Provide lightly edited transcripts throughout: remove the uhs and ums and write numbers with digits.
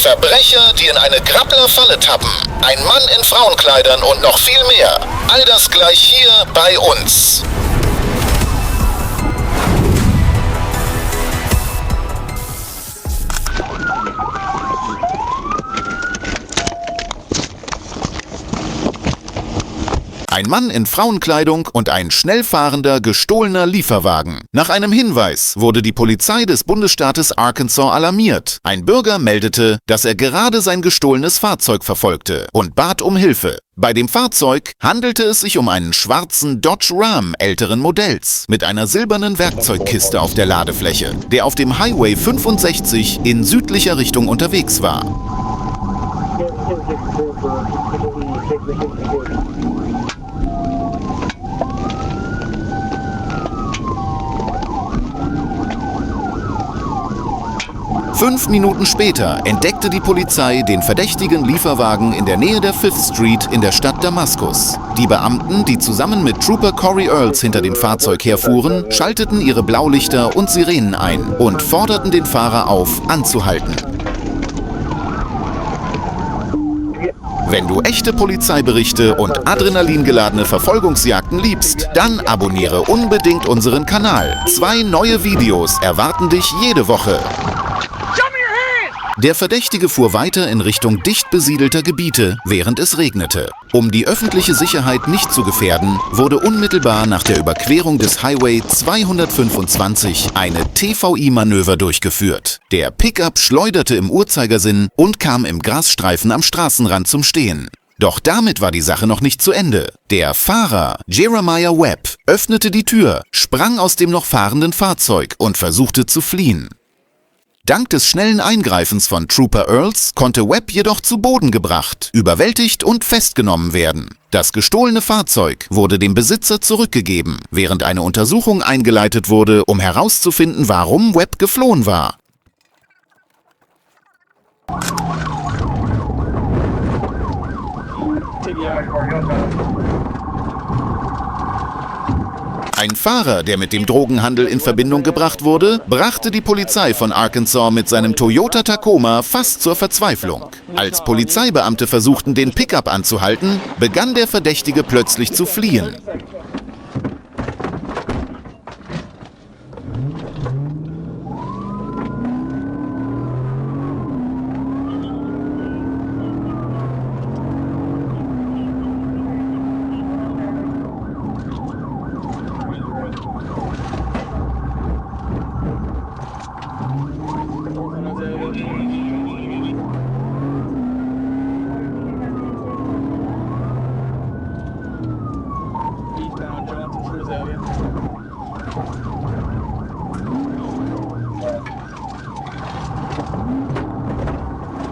Verbrecher, die in eine Grapplerfalle tappen. Ein Mann in Frauenkleidern und noch viel mehr. All das gleich hier bei uns. Ein Mann in Frauenkleidung und ein schnell fahrender, gestohlener Lieferwagen. Nach einem Hinweis wurde die Polizei des Bundesstaates Arkansas alarmiert. Ein Bürger meldete, dass er gerade sein gestohlenes Fahrzeug verfolgte und bat um Hilfe. Bei dem Fahrzeug handelte es sich um einen schwarzen Dodge Ram älteren Modells mit einer silbernen Werkzeugkiste auf der Ladefläche, der auf dem Highway 65 in südlicher Richtung unterwegs war. 5 Minuten später entdeckte die Polizei den verdächtigen Lieferwagen in der Nähe der 5th Street in der Stadt Damaskus. Die Beamten, die zusammen mit Trooper Corey Earls hinter dem Fahrzeug herfuhren, schalteten ihre Blaulichter und Sirenen ein und forderten den Fahrer auf, anzuhalten. Wenn du echte Polizeiberichte und adrenalingeladene Verfolgungsjagden liebst, dann abonniere unbedingt unseren Kanal. 2 neue Videos erwarten dich jede Woche. Der Verdächtige fuhr weiter in Richtung dicht besiedelter Gebiete, während es regnete. Um die öffentliche Sicherheit nicht zu gefährden, wurde unmittelbar nach der Überquerung des Highway 225 eine TVI-Manöver durchgeführt. Der Pickup schleuderte im Uhrzeigersinn und kam im Grasstreifen am Straßenrand zum Stehen. Doch damit war die Sache noch nicht zu Ende. Der Fahrer, Jeremiah Webb, öffnete die Tür, sprang aus dem noch fahrenden Fahrzeug und versuchte zu fliehen. Dank des schnellen Eingreifens von Trooper Earls konnte Webb jedoch zu Boden gebracht, überwältigt und festgenommen werden. Das gestohlene Fahrzeug wurde dem Besitzer zurückgegeben, während eine Untersuchung eingeleitet wurde, um herauszufinden, warum Webb geflohen war. Ein Fahrer, der mit dem Drogenhandel in Verbindung gebracht wurde, brachte die Polizei von Arkansas mit seinem Toyota Tacoma fast zur Verzweiflung. Als Polizeibeamte versuchten, den Pickup anzuhalten, begann der Verdächtige plötzlich zu fliehen.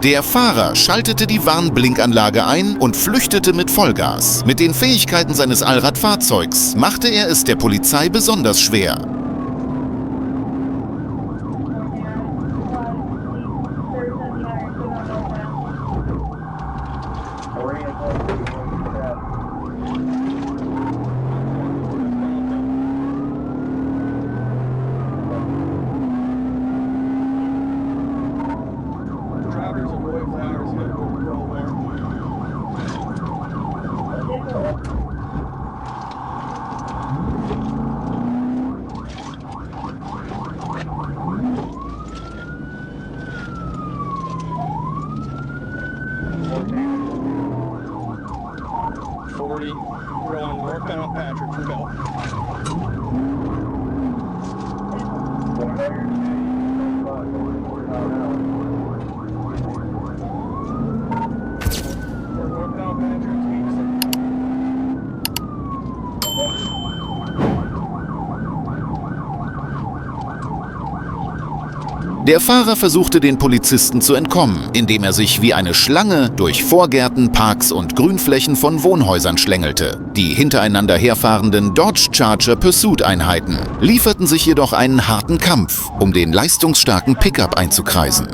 Der Fahrer schaltete die Warnblinkanlage ein und flüchtete mit Vollgas. Mit den Fähigkeiten seines Allradfahrzeugs machte er es der Polizei besonders schwer. We're on northbound Patrick for Bell. Der Fahrer versuchte, den Polizisten zu entkommen, indem er sich wie eine Schlange durch Vorgärten, Parks und Grünflächen von Wohnhäusern schlängelte. Die hintereinander herfahrenden Dodge Charger Pursuit-Einheiten lieferten sich jedoch einen harten Kampf, um den leistungsstarken Pickup einzukreisen.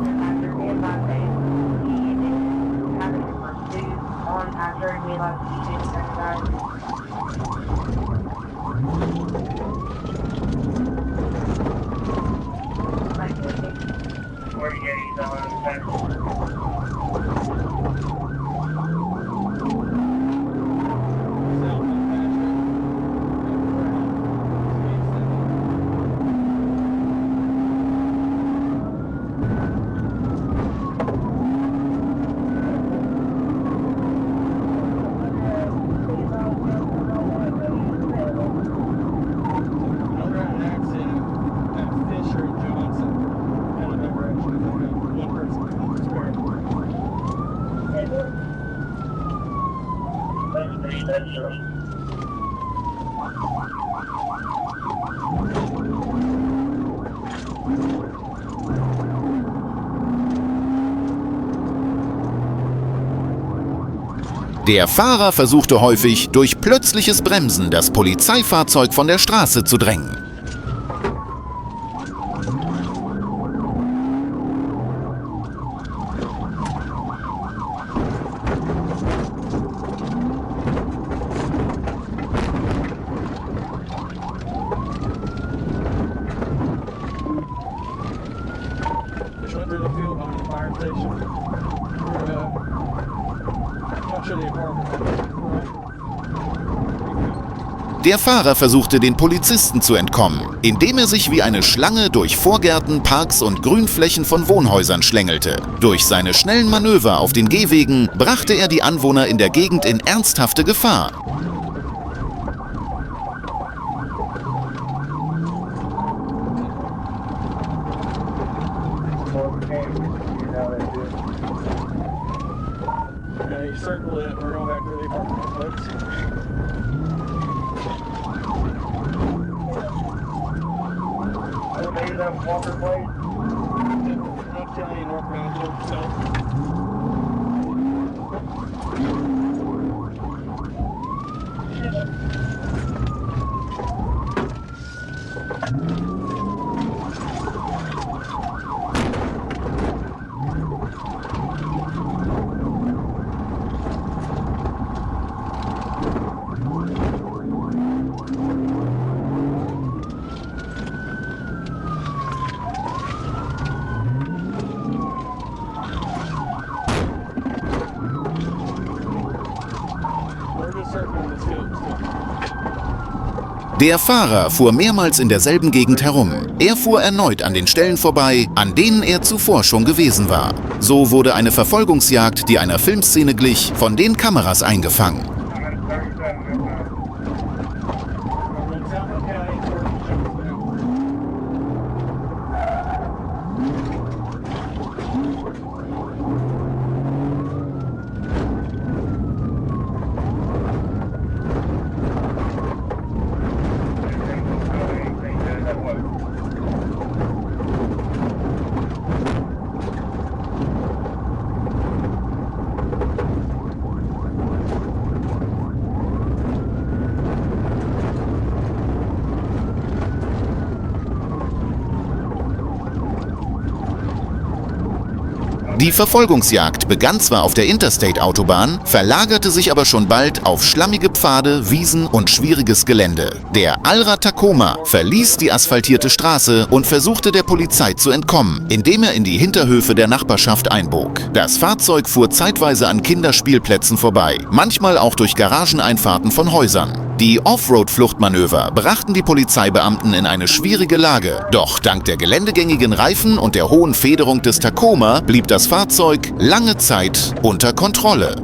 Where you getting? Der Fahrer versuchte häufig, durch plötzliches Bremsen das Polizeifahrzeug von der Straße zu drängen. Just went through the field behind the fire station. Not sure the apartment. Der Fahrer versuchte, den Polizisten zu entkommen, indem er sich wie eine Schlange durch Vorgärten, Parks und Grünflächen von Wohnhäusern schlängelte. Durch seine schnellen Manöver auf den Gehwegen brachte er die Anwohner in der Gegend in ernsthafte Gefahr. Okay, you circle it. We're going back to the apartment complex. Walker Place. North County, northbound, towards south. Der Fahrer fuhr mehrmals in derselben Gegend herum. Er fuhr erneut an den Stellen vorbei, an denen er zuvor schon gewesen war. So wurde eine Verfolgungsjagd, die einer Filmszene glich, von den Kameras eingefangen. Die Verfolgungsjagd begann zwar auf der Interstate-Autobahn, verlagerte sich aber schon bald auf schlammige Pfade, Wiesen und schwieriges Gelände. Der Allrad-Tacoma verließ die asphaltierte Straße und versuchte der Polizei zu entkommen, indem er in die Hinterhöfe der Nachbarschaft einbog. Das Fahrzeug fuhr zeitweise an Kinderspielplätzen vorbei, manchmal auch durch Garageneinfahrten von Häusern. Die Offroad-Fluchtmanöver brachten die Polizeibeamten in eine schwierige Lage. Doch dank der geländegängigen Reifen und der hohen Federung des Tacoma blieb das Fahrzeug lange Zeit unter Kontrolle.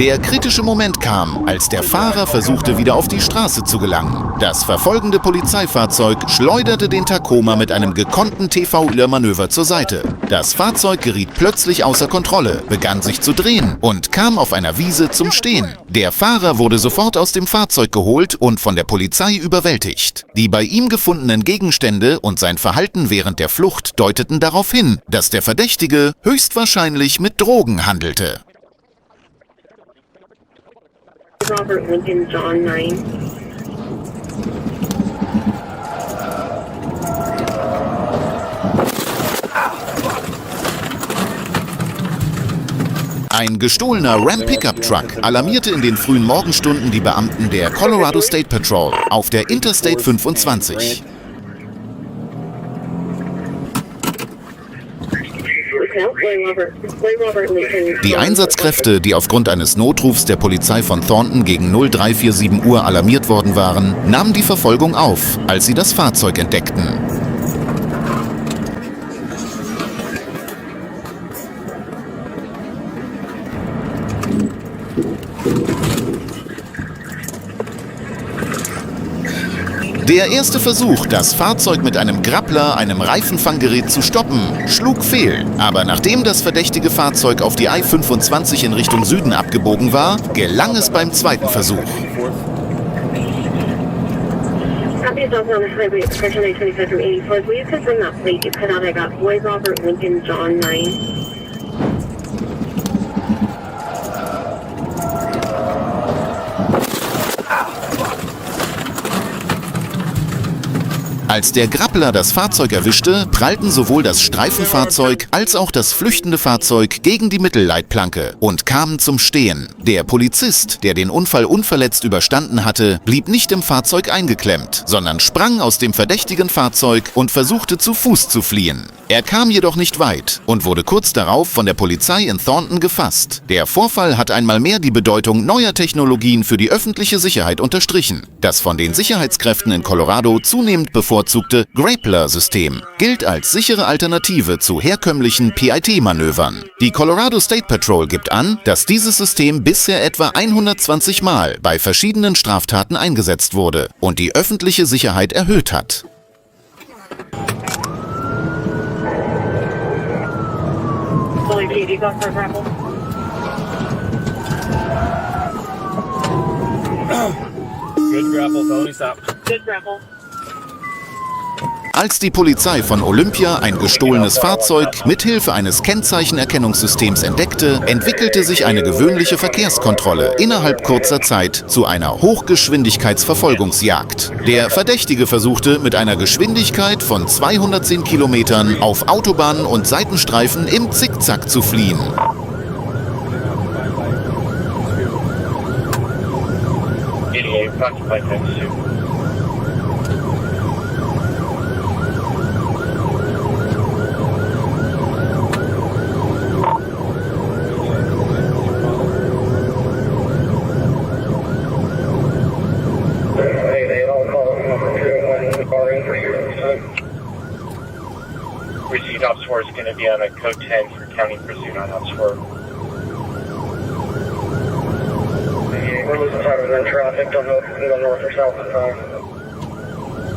Der kritische Moment kam, als der Fahrer versuchte, wieder auf die Straße zu gelangen. Das verfolgende Polizeifahrzeug schleuderte den Tacoma mit einem gekonnten TVÖ-Manöver zur Seite. Das Fahrzeug geriet plötzlich außer Kontrolle, begann sich zu drehen und kam auf einer Wiese zum Stehen. Der Fahrer wurde sofort aus dem Fahrzeug geholt und von der Polizei überwältigt. Die bei ihm gefundenen Gegenstände und sein Verhalten während der Flucht deuteten darauf hin, dass der Verdächtige höchstwahrscheinlich mit Drogen handelte. Robert Lincoln John 9. Ein gestohlener Ram Pickup Truck alarmierte in den frühen Morgenstunden die Beamten der Colorado State Patrol auf der Interstate 25. Die Einsatzkräfte, die aufgrund eines Notrufs der Polizei von Thornton gegen 0347 Uhr alarmiert worden waren, nahmen die Verfolgung auf, als sie das Fahrzeug entdeckten. Der erste Versuch, das Fahrzeug mit einem Grappler, einem Reifenfanggerät zu stoppen, schlug fehl. Aber nachdem das verdächtige Fahrzeug auf die I-25 in Richtung Süden abgebogen war, gelang es beim zweiten Versuch. Als der Grappler das Fahrzeug erwischte, prallten sowohl das Streifenfahrzeug als auch das flüchtende Fahrzeug gegen die Mittelleitplanke und kamen zum Stehen. Der Polizist, der den Unfall unverletzt überstanden hatte, blieb nicht im Fahrzeug eingeklemmt, sondern sprang aus dem verdächtigen Fahrzeug und versuchte zu Fuß zu fliehen. Er kam jedoch nicht weit und wurde kurz darauf von der Polizei in Thornton gefasst. Der Vorfall hat einmal mehr die Bedeutung neuer Technologien für die öffentliche Sicherheit unterstrichen. Das von den Sicherheitskräften in Colorado zunehmend bevorzugte Grappler-System gilt als sichere Alternative zu herkömmlichen PIT-Manövern. Die Colorado State Patrol gibt an, dass dieses System bisher etwa 120 Mal bei verschiedenen Straftaten eingesetzt wurde und die öffentliche Sicherheit erhöht hat. Good grapple, felony stop. Good grapple. Als die Polizei von Olympia ein gestohlenes Fahrzeug mithilfe eines Kennzeichenerkennungssystems entdeckte, entwickelte sich eine gewöhnliche Verkehrskontrolle innerhalb kurzer Zeit zu einer Hochgeschwindigkeitsverfolgungsjagd. Der Verdächtige versuchte mit einer Geschwindigkeit von 210 Kilometern auf Autobahnen und Seitenstreifen im Zickzack zu fliehen. Received Ops 4 is going to be on a code 10 for county pursuit on Ops 4. We're losing sight of traffic, don't know if we go north or south of town.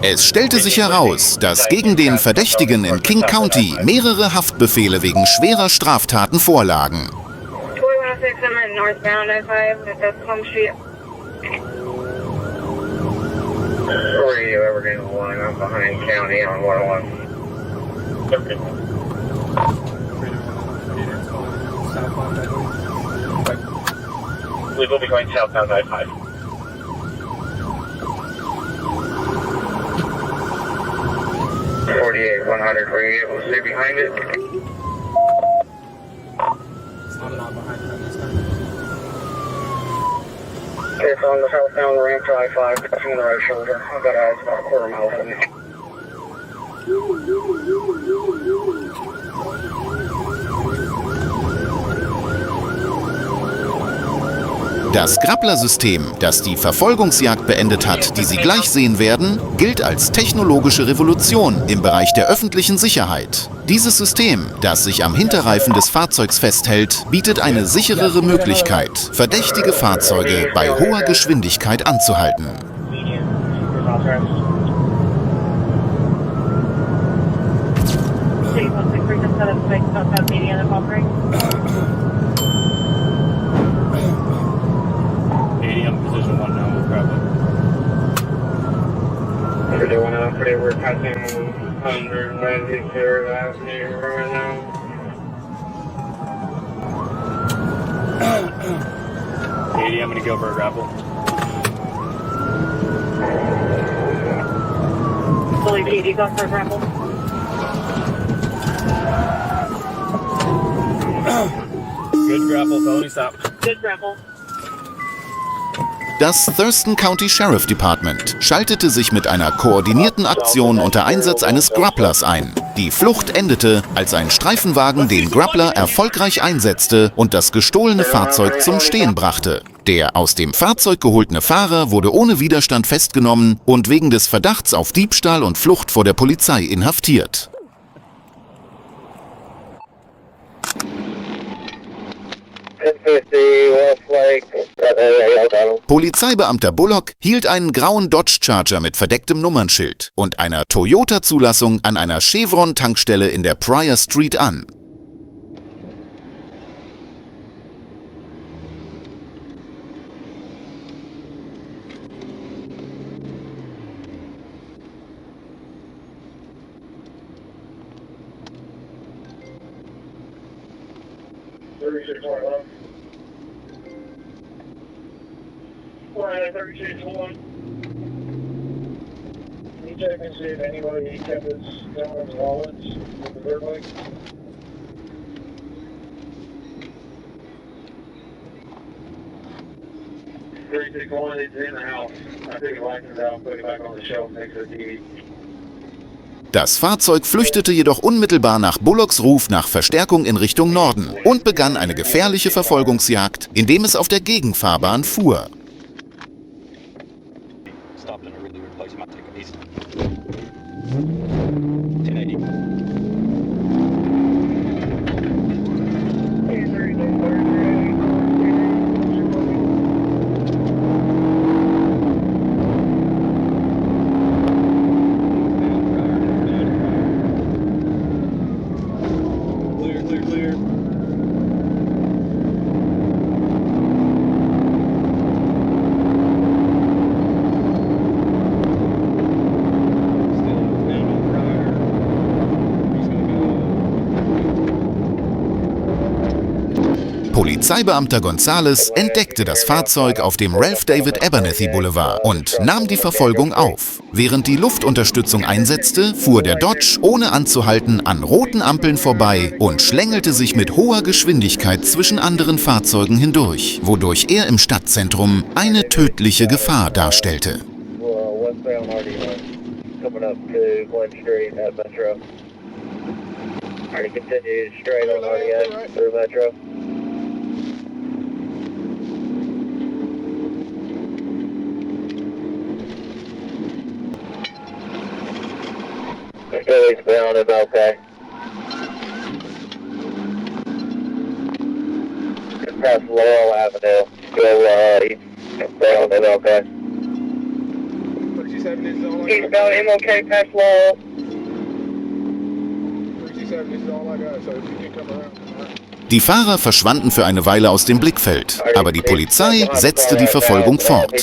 Es stellte sich heraus, dass gegen den Verdächtigen in King County mehrere Haftbefehle wegen schwerer Straftaten vorlagen. 2106, I'm at northbound I-5, that's Home Street. Where are you ever going to line up behind county on 101? Okay. We will be going southbound I-5. .48, 100, were you able to stay behind it? I'm not behind it this time. It's on the southbound ramp to I-5, crossing on the right shoulder. I've got eyes about a quarter mile ahead of me. Das Grappler-System, das die Verfolgungsjagd beendet hat, die Sie gleich sehen werden, gilt als technologische Revolution im Bereich der öffentlichen Sicherheit. Dieses System, das sich am Hinterreifen des Fahrzeugs festhält, bietet eine sicherere Möglichkeit, verdächtige Fahrzeuge bei hoher Geschwindigkeit anzuhalten. We're passing 193rd Avenue right now. Katie, I'm gonna go for a grapple. Fully PD, go for a grapple. Good grapple, felony stop. Good grapple. Das Thurston County Sheriff Department schaltete sich mit einer koordinierten Aktion unter Einsatz eines Grapplers ein. Die Flucht endete, als ein Streifenwagen den Grappler erfolgreich einsetzte und das gestohlene Fahrzeug zum Stehen brachte. Der aus dem Fahrzeug geholene Fahrer wurde ohne Widerstand festgenommen und wegen des Verdachts auf Diebstahl und Flucht vor der Polizei inhaftiert. Polizeibeamter Bullock hielt einen grauen Dodge Charger mit verdecktem Nummernschild und einer Toyota-Zulassung an einer Chevron-Tankstelle in der Pryor Street an. Can you check and see if anybody kept his gentleman's wallets with the dirt bike? One, it's in the house. I took his license out, put it back on the shelf next to the TV. Das Fahrzeug flüchtete jedoch unmittelbar nach Bullocks Ruf nach Verstärkung in Richtung Norden und begann eine gefährliche Verfolgungsjagd, indem es auf der Gegenfahrbahn fuhr. Polizeibeamter Gonzales entdeckte das Fahrzeug auf dem Ralph David Abernethy Boulevard und nahm die Verfolgung auf. Während die Luftunterstützung einsetzte, fuhr der Dodge ohne anzuhalten an roten Ampeln vorbei und schlängelte sich mit hoher Geschwindigkeit zwischen anderen Fahrzeugen hindurch, wodurch er im Stadtzentrum eine tödliche Gefahr darstellte. Still eastbound is okay. Just past Laurel Avenue. Still eastbound is okay. 37 is all I got. Eastbound MLK past Laurel. 37 is all I got, so if you can come around. Die Fahrer verschwanden für eine Weile aus dem Blickfeld, aber die Polizei setzte die Verfolgung fort. I'll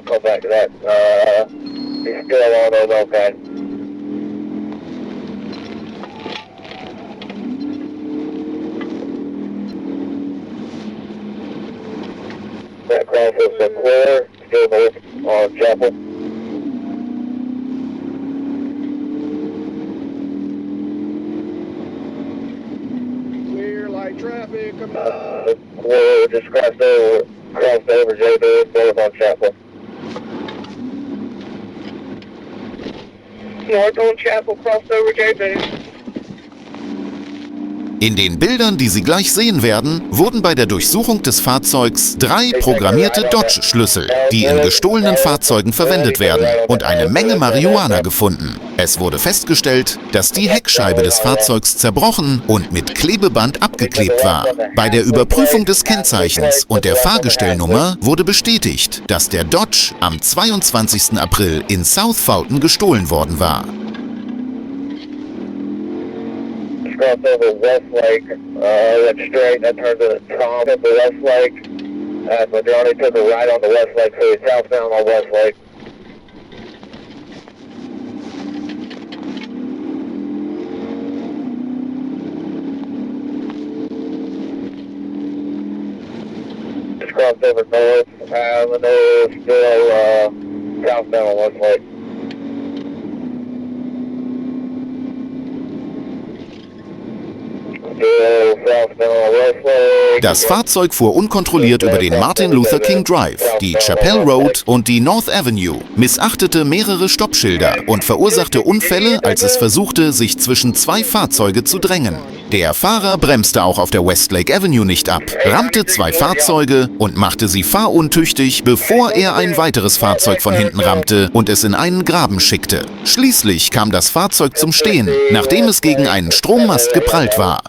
come back to that. He's still on those, okay. That cross has been clear, still north on Chapel. Clear light traffic, come We're just crossed over JB, north on Chapel. North on Chapel, crossed over JB. In den Bildern, die Sie gleich sehen werden, wurden bei der Durchsuchung des Fahrzeugs 3 programmierte Dodge-Schlüssel, die in gestohlenen Fahrzeugen verwendet werden, und eine Menge Marihuana gefunden. Es wurde festgestellt, dass die Heckscheibe des Fahrzeugs zerbrochen und mit Klebeband abgeklebt war. Bei der Überprüfung des Kennzeichens und der Fahrgestellnummer wurde bestätigt, dass der Dodge am 22. April in South Fulton gestohlen worden war. Cross over Westlake, went straight, that turns to Tom at the Westlake, but Johnny took a right on the Westlake, so he's southbound on Westlake. crossed over north, and they're still southbound on Westlake. Das Fahrzeug fuhr unkontrolliert über den Martin Luther King Drive, die Chapel Road und die North Avenue, missachtete mehrere Stoppschilder und verursachte Unfälle, als es versuchte, sich zwischen zwei Fahrzeuge zu drängen. Der Fahrer bremste auch auf der Westlake Avenue nicht ab, rammte zwei Fahrzeuge und machte sie fahruntüchtig, bevor er ein weiteres Fahrzeug von hinten rammte und es in einen Graben schickte. Schließlich kam das Fahrzeug zum Stehen, nachdem es gegen einen Strommast geprallt war.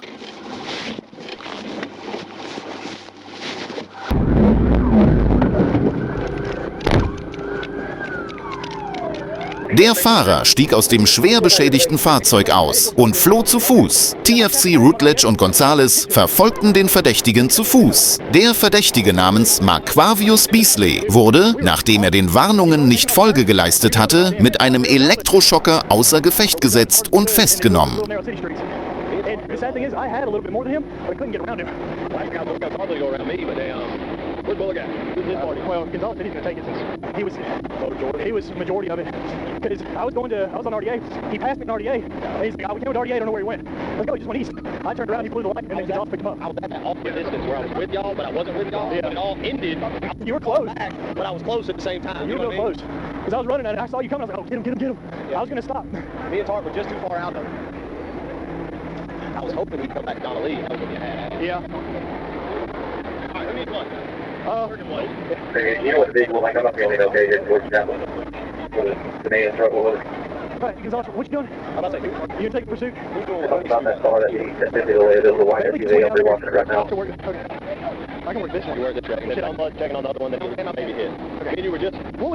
Der Fahrer stieg aus dem schwer beschädigten Fahrzeug aus und floh zu Fuß. TFC Rutledge und Gonzales verfolgten den Verdächtigen zu Fuß. Der Verdächtige namens Marquavius Beasley wurde, nachdem er den Warnungen nicht Folge geleistet hatte, mit einem Elektroschocker außer Gefecht gesetzt und festgenommen. The sad thing is, I had a little bit more than him, but I couldn't get around him. Where's Bullock at? Who's this party? Well, Gonzales said he's going to take it since he was majority of it. Because I was on RDA. He passed me on RDA. And he's like, we came with RDA, I don't know where he went. Let's go, he just went east. I turned around, he blew the light, and then Gonzales picked him up. I was at that awkward distance where I was with y'all, but I wasn't with y'all. Yeah. It all ended. You were close. But I was close at the same time. You were real close. Because I was running and I saw you coming, I was like, oh, get him. Yeah. I was going to stop. Me and Tark were just too far out though. I was hoping he'd come back to Donna Lee. That was what you had. Yeah. All right, who needs one? You know what the vehicle like? I'm not feeling okay here towards that one. The man in trouble with it. All right, Gonzales, what you doing? I'm about to say, You gonna take pursuit? Something about that car that he said the white SUV. I'm watching it right now. Okay. I can work this one. you were this way. And then I'm checking on the other one that you maybe hit. Okay. And you were just... What was